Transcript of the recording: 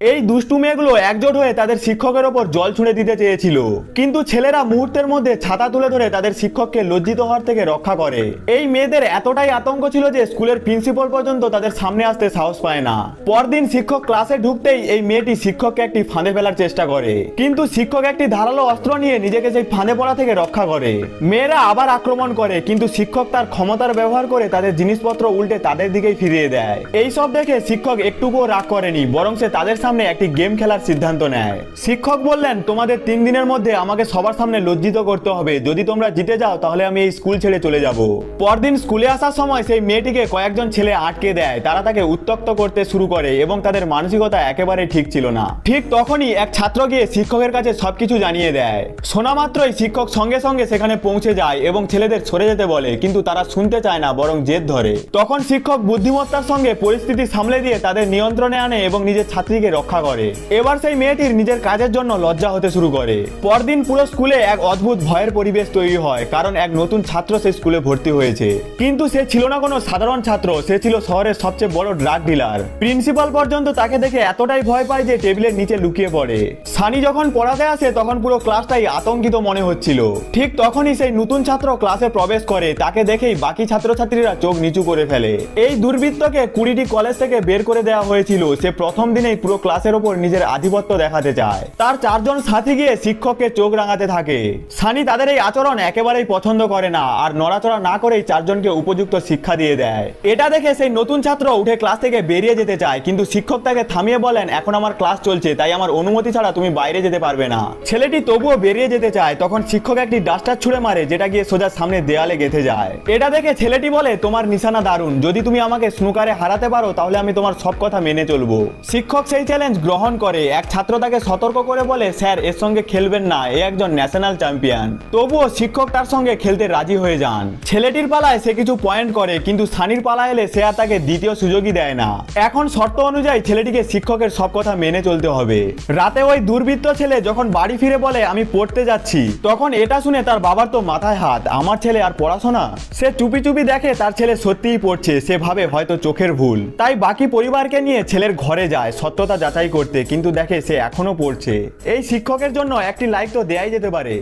এই দুষ্টু মেয়েগুলো একজোট হয়ে তাদের শিক্ষকের ওপর জল ছুঁড়ে দিতে চেয়েছিল, কিন্তু ছেলেরা মুহূর্তের মধ্যে ছাতা তুলে ধরে তাদের শিক্ষককে লজ্জিত হওয়ার থেকে রক্ষা করে। এই মেয়েদের এতটাই আতঙ্ক ছিল যে স্কুলের প্রিন্সিপাল পর্যন্ত তাদের সামনে আসতে সাহস পায় না। পরদিন শিক্ষক ক্লাসে ঢুকতেই এই মেয়েটি শিক্ষককে একটি ফাঁদে ফেলার চেষ্টা করে, কিন্তু শিক্ষক একটি ধারালো অস্ত্র নিয়ে নিজেকে সেই ফাঁদে পড়া থেকে রক্ষা করে। মেয়েরা আবার আক্রমণ করে, কিন্তু শিক্ষক তার ক্ষমতার ব্যবহার করে তাদের জিনিসপত্র উল্টে তাদের দিকেই ফিরিয়ে দেয়। এই সব দেখে শিক্ষক একটুকুও রাগ করেনি, বরং সে তাদের সামনে একটি গেম খেলার সিদ্ধান্ত নেয়। শিক্ষক বললেন, তোমাদের 3 দিনের মধ্যে আমাকে সবার সামনে লজ্জিত করতে হবে। যদি তোমরা জিতে যাও তাহলে আমি এই স্কুল ছেড়ে চলে যাব। পরদিন স্কুলে আসার সময় সেই মেয়েটিকে কয়েকজন ছেলে আটকে দেয়। তারা তাকে উত্ত্যক্ত করতে শুরু করে এবং তাদের মানসিকতা একেবারে ঠিক ছিল না। ঠিক তখনই এক ছাত্র গিয়ে শিক্ষকের কাছে সবকিছু জানিয়ে দেয়। শোনা মাত্রই শিক্ষক সঙ্গে সঙ্গে সেখানে পৌঁছে যায় এবং ছেলেদের সরে যেতে বলে, কিন্তু তারা শুনতে চায় না, বরং জেদ ধরে। তখন শিক্ষক বুদ্ধিমত্তার সঙ্গে পরিস্থিতি সামলে দিয়ে তাদের নিয়ন্ত্রণে আনে এবং নিজের ছাত্রীকে রক্ষা করে। এবার সেই মেয়েটির নিজের কাজের জন্য লজ্জা হতে শুরু করে। পরদিন পুরো স্কুলে এক অদ্ভুত ভয়ের পরিবেশ তৈরি হয়, কারণ এক নতুন ছাত্র সেই স্কুলে ভর্তি হয়েছে। কিন্তু সে ছিল না কোনো সাধারণ ছাত্র, সে ছিল শহরের সবচেয়ে বড় ড্রাগ ডিলার। প্রিন্সিপাল পর্যন্ত তাকে দেখে এতটাই ভয় পায় যে টেবিলের নিচে লুকিয়ে পড়ে। সানি যখন পড়াতে আসে তখন পুরো ক্লাসটাই আতঙ্কিত মনে হচ্ছিল। ঠিক তখনই সেই নতুন ছাত্র ক্লাসে প্রবেশ করে। তাকে দেখেই বাকি ছাত্রছাত্রীরা চোখ নিচু করে ফেলে। এই দুর্বৃত্তকে 20টি কলেজ থেকে বের করে দেওয়া হয়েছিল। সে প্রথম দিনেই পুরো ক্লাসের ওপর নিজের আধিপত্য দেখাতে চায়। তার 4 জন সাথী গিয়ে শিক্ষককে চোখ রাঙাতে থাকে। সানি তাদের এই আচরণ একেবারেই পছন্দ করে না, আর নড়াচড়া না করেই 4 জনকে উপযুক্ত শিক্ষা দিয়ে দেয়। এটা দেখে সেই নতুন ছাত্র উঠে ক্লাস থেকে বেরিয়ে যেতে চায়, কিন্তু শিক্ষক তাকে থামিয়ে বলেন, এখন আমার ক্লাস চলছে, তাই আমার অনুমতি ছাড়া তুমি বাইরে যেতে পারবে না। ছেলেটি তবুও বেরিয়ে যেতে চায়। তখন শিক্ষক একটি ডাস্টার ছুঁড়ে মারে, যেটা গিয়ে সোজা সামনে দেয়ালে গেঁথে যায়। এটা দেখে ছেলেটি বলে, তোমার নিশানা দারুণ, যদি তুমি আমাকে স্নুকারে হারাতে পারো তাহলে আমি তোমার সব কথা মেনে চলবো। শিক্ষক সেই চ্যালেঞ্জ গ্রহণ করে। এক ছাত্র তাকে সতর্ক করে বলে, স্যার এর সঙ্গে খেলবেন না, এ একজন ন্যাশনাল চ্যাম্পিয়ন। তবুও শিক্ষক তার সঙ্গে খেলতে রাজি হয়ে যান। ছেলেটির পালায় সে কিছু পয়েন্ট করে, কিন্তু সানির পালা এলে সে আর তাকে দ্বিতীয় সুযোগই দেয় না। এখন শর্ত অনুযায়ী ছেলেটিকে শিক্ষকের সব কথা মেনে চলতে হবে। রাতে ওই দুর্বৃত্ত ছেলে যখন বাড়ি ফিরে বলে, আমি পড়তে যাচ্ছি, তখন এটা শুনে তার বাবার তো মাথায় হাত, আমার ছেলে আর পড়াশোনা। সে চুপি চুপি দেখে তার ছেলে সত্যিই পড়ছে। সে ভাবে হয়তো চোখের ভুল, তাই বাকি পরিবারকে নিয়ে ছেলের ঘরে যায় সত্যতা যাচাই করতে, কিন্তু দেখে সে এখনো পড়ছে। এই শিক্ষকের জন্য একটি লাইক তো দেয়াই যেতে পারে।